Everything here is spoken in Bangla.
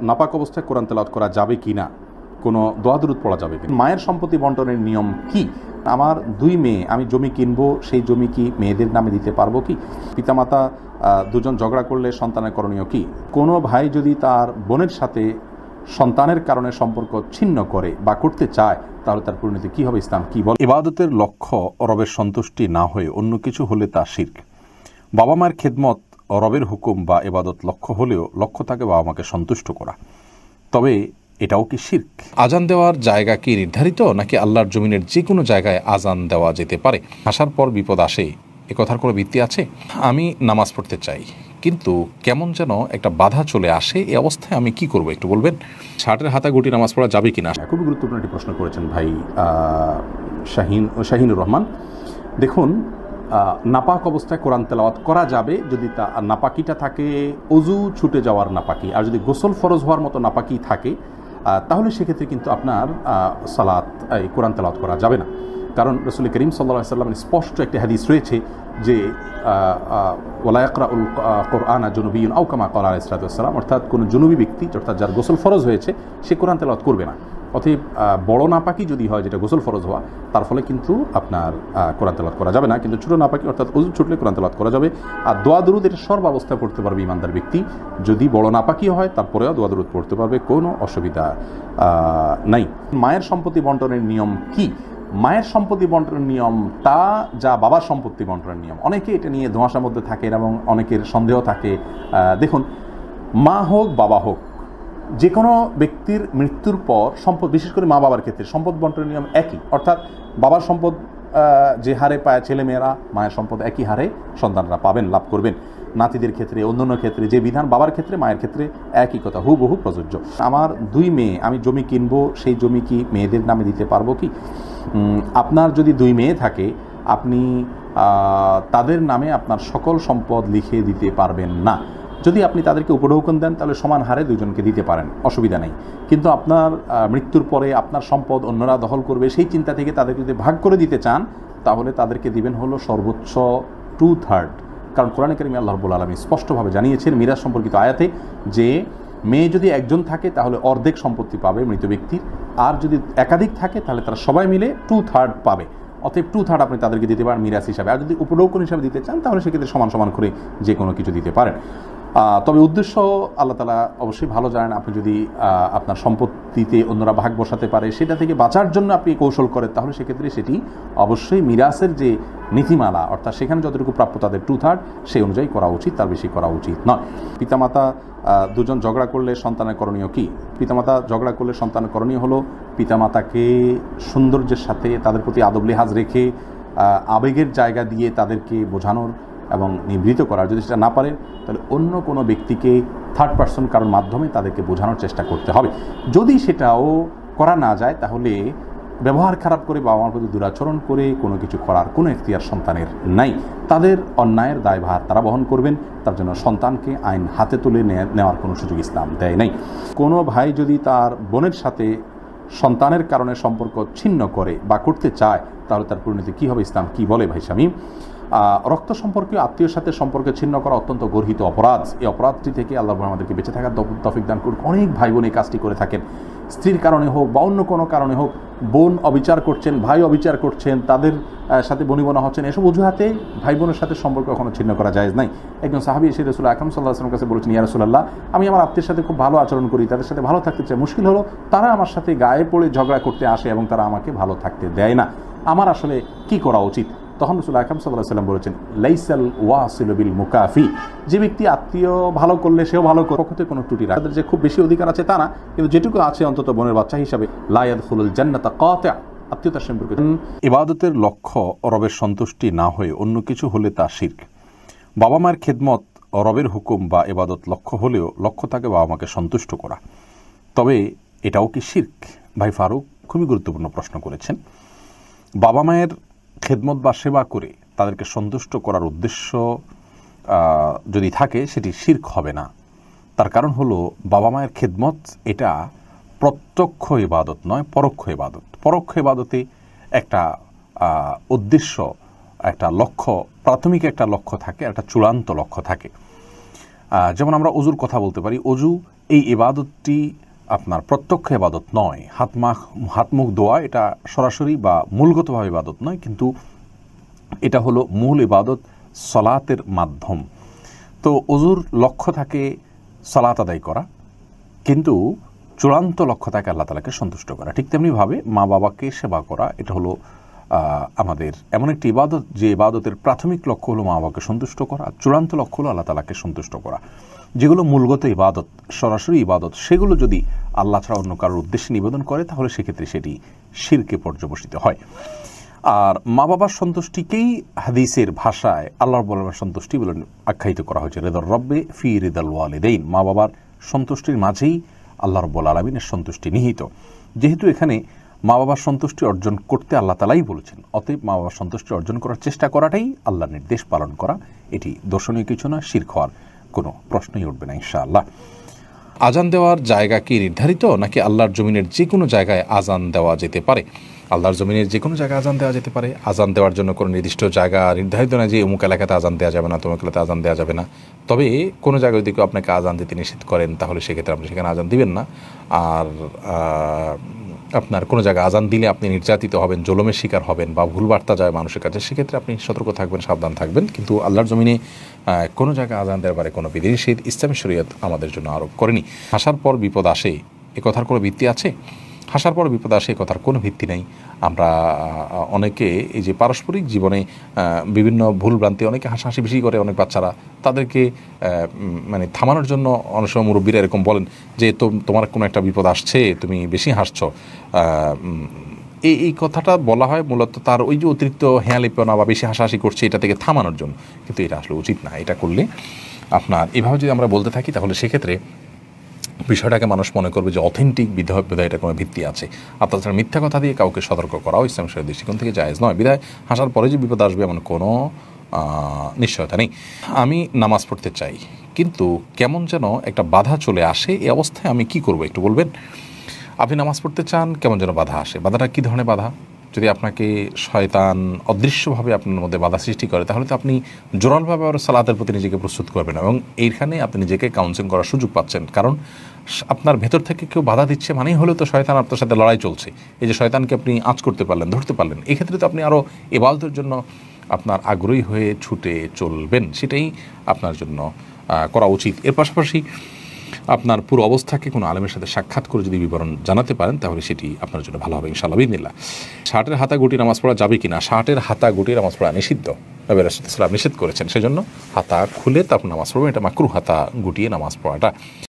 নাপাক অবস্থায় কোরআন তেলাওয়াত করা যাবে কি না, কোনো দোয়া দুরূদ পড়া যাবে কি? মায়ের সম্পত্তি বন্টনের নিয়ম কি? আমার 2 মেয়ে, আমি জমি কিনবো, সেই জমি কি মেয়েদের নামে দিতে পারবো কি? পিতামাতা দুজন ঝগড়া করলে সন্তানের করণীয় কি? কোনো ভাই যদি তার বোনের সাথে সন্তানের কারণে সম্পর্ক ছিন্ন করে বা করতে চায়, তাহলে তার পরিণতি কি হবে? ইসলাম কি বলে? ইবাদতের লক্ষ্য রবের সন্তুষ্টি না হয়ে অন্য কিছু হলে তা শিরক। বাবা মায়ের খেদমত রবের হুকুম বা ইবাদত লক্ষ্য হলেও লক্ষ্য থাকে বাবা মাকে সন্তুষ্ট করা, তবে এটাও কি শিরক? আজান দেওয়ার জায়গা কি নির্ধারিত, নাকি আল্লাহর জমিনের যে কোনো জায়গায় আজান দেওয়া যেতে পারে? আসার পর বিপদ আসে, এ কথার কোনো ভিত্তি আছে? আমি নামাজ পড়তে চাই, কিন্তু কেমন যেন একটা বাধা চলে আসে, এই অবস্থায় আমি কি করব একটু বলবেন? শার্টের হাতাগুটি নামাজ পড়া যাবে কিনা? খুবই গুরুত্বপূর্ণ একটি প্রশ্ন করেছেন ভাই শাহিনুর রহমান। দেখুন, নাপাক অবস্থায় কোরআন তেলাওয়াত করা যাবে যদি তা নাপাকিটা থাকে অজু ছুটে যাওয়ার নাপাকি, আর যদি গোসল ফরজ হওয়ার মতো নাপাকি থাকে তাহলে সেক্ষেত্রে কিন্তু আপনার কোরআন তেলাওয়াত করা যাবে না। কারণ রাসূল করিম সাল্লাল্লাহু আলাইহি ওয়াসাল্লামের স্পষ্ট একটি হাদিস রয়েছে যে ওয়ালা ইয়াকরাউল কুরআনা জুনুবিয়্যুন আও কামা ক্বালা আলাইহিস সালাতু ওয়াস সালাম, অর্থাৎ কোনো জুনুবি ব্যক্তি, অর্থাৎ যার গোসল ফরজ হয়েছে, সে কোরআন তেলাওয়াত করবে না। অতএব বড় নাপাকি যদি হয়, যেটা গোসল ফরজ হওয়া, তার ফলে কিন্তু আপনার কোরআন তেলাওয়াত করা যাবে না। কিন্তু ছোটো নাপাকি অর্থাৎ ওযু ছুটলে কোরআন তেলাওয়াত করা যাবে। আর দোয়া দুরূদ এটা সর্বাবস্থায় পড়তে পারবে ইমানদার ব্যক্তি, যদি বড় নাপাকি হয় তারপরেও দোয়া দুরূদ পড়তে পারবে, কোনো অসুবিধা নাই। মায়ের সম্পত্তি বন্টনের নিয়ম কি? মায়ের সম্পত্তি বন্টনের নিয়মটা যা বাবার সম্পত্তি বন্টনের নিয়ম, অনেকে এটা নিয়ে ধোঁয়াশার মধ্যে থাকে এবং অনেকের সন্দেহ থাকে। দেখুন, মা হোক বাবা হোক, যে কোনো ব্যক্তির মৃত্যুর পর সম্পদ, বিশেষ করে মা বাবার ক্ষেত্রে সম্পদ বন্টনের নিয়ম একই। অর্থাৎ বাবার সম্পদ যে হারে পায় ছেলেমেয়েরা, মায়ের সম্পদ একই হারে সন্তানরা পাবেন, লাভ করবেন। নাতিদের ক্ষেত্রে, অন্যান্য ক্ষেত্রে যে বিধান বাবার ক্ষেত্রে মায়ের ক্ষেত্রে একই কথা, হুবহু প্রযোজ্য। আমার 2 মেয়ে, আমি জমি কিনবো, সেই জমি কি মেয়েদের নামে দিতে পারবো কি? আপনার যদি 2 মেয়ে থাকে, আপনি তাদের নামে আপনার সকল সম্পদ লিখে দিতে পারবেন না। যদি আপনি তাদেরকে উপঢৌকন দেন, তাহলে সমান হারে দুজনকে দিতে পারেন, অসুবিধা নেই। কিন্তু আপনার মৃত্যুর পরে আপনার সম্পদ অন্যরা দখল করবে, সেই চিন্তা থেকে তাদেরকে যদি ভাগ করে দিতে চান, তাহলে তাদেরকে দিবেন হলো সর্বোচ্চ 2/3। কারণ কোরআনে কারিমে আল্লাহ রাব্বুল আলামিন স্পষ্টভাবে জানিয়েছেন মিরাস সম্পর্কিত আয়াতে যে মেয়ে যদি একজন থাকে তাহলে অর্ধেক সম্পত্তি পাবে মৃত ব্যক্তির, আর যদি একাধিক থাকে তাহলে তারা সবাই মিলে 2/3 পাবে। অতএব 2/3 আপনি তাদেরকে দিতে পারেন মিরাস হিসাবে। আর যদি উপঢৌকন হিসাবে দিতে চান, তাহলে সেক্ষেত্রে সমান সমান করে যে কোনো কিছু দিতে পারেন। তবে উদ্দেশ্য আল্লাহ তাআলা অবশ্যই ভালো জানেন। আপনি যদি আপনার সম্পত্তিতে অন্যরা ভাগ বসাতে পারে, সেটা থেকে বাঁচার জন্য আপনি কৌশল করেন, তাহলে সেক্ষেত্রে সেটি অবশ্যই মিরাসের যে নীতিমালা, অর্থাৎ সেখানে যতটুকু প্রাপ্য তাদের 2/3 সেই অনুযায়ী করা উচিত, তার বেশি করা উচিত নয়। পিতামাতা দুজন ঝগড়া করলে সন্তানের করণীয় কি? পিতামাতা ঝগড়া করলে সন্তানের করণীয় হলো পিতামাতাকে সৌন্দর্যের সাথে, তাদের প্রতি আদব লিহাজ রেখে, আবেগের জায়গা দিয়ে তাদেরকে বোঝানোর এবং নিবৃত করার। যদি সেটা না পারেন, তাহলে অন্য কোনো ব্যক্তিকে, থার্ড পার্সন কারোর মাধ্যমে তাদেরকে বোঝানোর চেষ্টা করতে হবে। যদি সেটাও করা না যায়, তাহলে ব্যবহার খারাপ করে, বাবা মার প্রতি দুরাচরণ করে কোনো কিছু করার কোনো এখতিয়ার সন্তানের নাই। তাদের অন্যায়ের দায়ভার তারা বহন করবেন, তার জন্য সন্তানকে আইন হাতে তুলে নেওয়ার কোনো সুযোগ ইসলাম দেয় নাই। কোনো ভাই যদি তার বোনের সাথে সন্তানের কারণে সম্পর্ক ছিন্ন করে বা করতে চায়, তাহলে তার পরিণতি কী হবে? ইসলাম কি বলে ভাই শামীম? রক্ত সম্পর্কীয় আত্মীয়র সাথে সম্পর্ক ছিন্ন করা অত্যন্ত গর্হিত অপরাধ। এই অপরাধটি থেকে আল্লাহ আমাদেরকে বেঁচে থাকার তৌফিক দান করুন। অনেক ভাই বোন এই কাজটি করে থাকেন, স্ত্রীর কারণে হোক বা অন্য কোনো কারণে হোক। বোন অবিচার করছেন, ভাই অবিচার করছেন, তাদের সাথে বনিবনা হচ্ছেন, এসব অজুহাতে ভাই বোনের সাথে সম্পর্ক কখনো ছিন্ন করা জায়েজ নাই। একজন সাহাবী এসে রাসূল আকরাম সাল্লাল্লাহু আলাইহি ওয়াসাল্লামের কাছে বলেছেন, ইয়া রাসূলুল্লাহ, আমি আমার আত্মীয়ের সাথে খুব ভালো আচরণ করি, তাদের সাথে ভালো থাকতে চাই। মুশকিল হলো তারা আমার সাথে গায়ে পড়ে ঝগড়া করতে আসে এবং তারা আমাকে ভালো থাকতে দেয় না। আমার আসলে কি করা উচিত? তখন রাসূল আকরাম সাল্লাল্লাহু আলাইহি ওয়াসাল্লাম বলেছেন, লাইসাল ওয়াসিলু বিল মুকাফি, যে ব্যক্তি আত্মীয় ভালো করলে সেও ভালো করে, পক্ষতে কোনো ত্রুটি রাখে। তাদের যে খুব বেশি অধিকার আছে তা না, কিন্তু যেটুকু আছে অন্তত বোনের বাচ্চা হিসাবে, লা ইয়াদখুলুল জান্নাতা কাতিআ, আত্মীয়তার সম্পর্কে। ইবাদতের লক্ষ্য রবের সন্তুষ্টি না হয়ে অন্য কিছু হলে তা শিরক। বাবা মায়ের খেদমত রবের হুকুম বা ইবাদত লক্ষ্য হলেও লক্ষ্য থাকে বাবা মাকে সন্তুষ্ট করা, তবে এটাও কি শিরক? ভাই ফারুক খুবই গুরুত্বপূর্ণ প্রশ্ন করেছেন। বাবা মায়ের খেদমত বা সেবা করে তাদেরকে সন্তুষ্ট করার উদ্দেশ্য যদি থাকে, সেটি শিরক হবে না। তার কারণ হলো, বাবা মায়ের খেদমত এটা প্রত্যক্ষ ইবাদত নয়, পরোক্ষ ইবাদত। পরোক্ষ ইবাদতে একটা উদ্দেশ্য, একটা লক্ষ্য, প্রাথমিক একটা লক্ষ্য থাকে, একটা চূড়ান্ত লক্ষ্য থাকে। যেমন আমরা অজুর কথা বলতে পারি, অজু এই ইবাদতটি আপনার প্রত্যক্ষ ইবাদত নয়, হাত মুখ ধোয়া এটা সরাসরি বা মূলগতভাবে ইবাদত নয়, কিন্তু এটা হলো মূল ইবাদত সলাতের মাধ্যম। তো অজুর লক্ষ্য থাকে সালাত আদায় করা, কিন্তু চূড়ান্ত লক্ষ্য থাকে আল্লাহ তাআলাকে সন্তুষ্ট করা। ঠিক তেমনিভাবে মা বাবাকে সেবা করা, এটা হলো আমাদের এমন একটি ইবাদত যে ইবাদতের প্রাথমিক লক্ষ্য হলো মা বাবাকে সন্তুষ্ট করা, চূড়ান্ত লক্ষ্য হলো আল্লাহ তাআলাকে সন্তুষ্ট করা। যেগুলো মূলগত ইবাদত, সরাসরি ইবাদত, সেগুলো যদি আল্লাহ ছাড়া অন্য কারোর উদ্দেশ্যে নিবেদন করে তাহলে সেক্ষেত্রে সেটি শিরকে পর্যবসিত হয়। আর মা বাবার সন্তুষ্টিকেই হাদিসের ভাষায় আল্লাহ রাব্বুল আলামিনের সন্তুষ্টি বলে আখ্যায়িত করা হয়েছে। রিদার রব্বে ফি রিদাল ওয়ালিদাইন, মা বাবার সন্তুষ্টির মাঝেই আল্লাহ রাব্বুল আলামিনের সন্তুষ্টি নিহিত। যেহেতু এখানে মা বাবার সন্তুষ্টি অর্জন করতে আল্লাহ তাআলাই বলেছেন, অতএব মা বাবার সন্তুষ্টি অর্জন করার চেষ্টা করাটাই আল্লাহর নির্দেশ পালন করা। এটি দর্শনীয় কিছু না, শিরক হওয়ার কোনো প্রশ্নই উঠবে না ইনশাআল্লাহ। আজান দেওয়ার জায়গা কি নির্ধারিত, নাকি আল্লাহর জমিনের যে কোনো জায়গায় আজান দেওয়া যেতে পারে? আল্লাহর জমিনের যে কোনো জায়গায় আজান দেওয়া যেতে পারে। আজান দেওয়ার জন্য কোনো নির্দিষ্ট জায়গা নির্ধারিত না যে অমুক এলাকাতে আজান দেওয়া যাবে না, তমুক এলাকাতে আজান দেওয়া যাবে না। তবে কোনো জায়গায় যদি কেউ আপনাকে আজান দিতে নিষেধ করেন তাহলে সেক্ষেত্রে আপনি সেখানে আজান দিবেন না। আর আপনার কোনো জায়গায় আজান দিলে আপনি নির্যাতিত হবেন, জুলুমের শিকার হবেন বা ভুল বার্তা যায় মানুষের কাছে, সেক্ষেত্রে আপনি সতর্ক থাকবেন, সাবধান থাকবেন। কিন্তু আল্লাহর জমিনে কোনো জায়গায় আজান দেওয়ার বারে কোনো বিধিনিষেধ ইসলামী শরীয়ত আমাদের জন্য আরোপ করেনি। হাসার পর বিপদ আসে, এ কথার কোনো ভিত্তি আছে? হাসার পর বিপদ আসে, কথার কোনো ভিত্তি নেই। আমরা অনেকে এই যে পারস্পরিক জীবনে বিভিন্ন ভুলভ্রান্তি, অনেকে হাসাহাসি বেশি করে, অনেক বাচ্চারা, তাদেরকে মানে থামানোর জন্য অনেক সময় মুরব্বীরা এরকম বলেন যে তোমার কোনো একটা বিপদ আসছে, তুমি বেশি হাসছো। এই কথাটা বলা হয় মূলত তার ওই যে অতিরিক্ত হেঁয়ালিপনা বা বেশি হাসাহাসি করছে এটা থেকে থামানোর জন্য, কিন্তু এটা আসলে উচিত না। এটা করলে আপনার এভাবে যদি আমরা বলতে থাকি তাহলে সেক্ষেত্রে বিষয়টাকে মানুষ মনে করবে যে অথেন্টিক, বিধায় এটা কোনো ভিত্তি আছে। আর তাছাড়া মিথ্যা কথা দিয়ে কাউকে সতর্ক করাও ইসলাম শরীয়তের দৃষ্টিকোণ থেকে জায়েজ নয়। বিধায় হাসার পরে যে বিপদ আসবে এমন কোনো নিশ্চয়তা নেই। আমি নামাজ পড়তে চাই, কিন্তু কেমন যেন একটা বাধা চলে আসে, এই অবস্থায় আমি কি করব একটু বলবেন? আপনি নামাজ পড়তে চান, কেমন যেন বাধা আসে। বাধাটা কী ধরনের বাধা? যদি আপনাকে শয়তান অদৃশ্যভাবে আপনার মধ্যে বাধা সৃষ্টি করে তাহলে তো আপনি জোরালভাবে আবার সালাতের প্রতি নিজেকে প্রস্তুত করবেন, এবং এইখানে আপনি নিজেকে কাউন্সেলিং করার সুযোগ পাচ্ছেন। কারণ আপনার ভেতর থেকে কেউ বাধা দিচ্ছে মানেই হলো তো শয়তান আপনার সাথে লড়াই চলছে। এই যে শয়তানকে আপনি আঁচ করতে পারলেন, ধরতে পারলেন, এক্ষেত্রে তো আপনি আরও ইবাদতের জন্য আপনার আগ্রহী হয়ে ছুটে চলবেন। সেটাই আপনার জন্য করা উচিত। এর পাশাপাশি আপনার পুরো অবস্থাকে কোনো আলেমের সাথে সাক্ষাৎ করে যদি বিবরণ জানাতে পারেন তাহলে সেটি আপনার জন্য ভালো হবে ইনশাআল্লাহ বিসমিল্লাহ। শার্টের হাতা গুটি নামাজ পড়া যাবে কি না? শার্টের হাতা গুটি নামাজ পড়া নিষিদ্ধ, নবী রাসূলুল্লাহ নিষেধ করেছেন। সেজন্য হাতা খুলে তারপর নামাজ পড়বেন, এটা মাকরুহ হাতা গুটিয়ে নামাজ পড়াটা।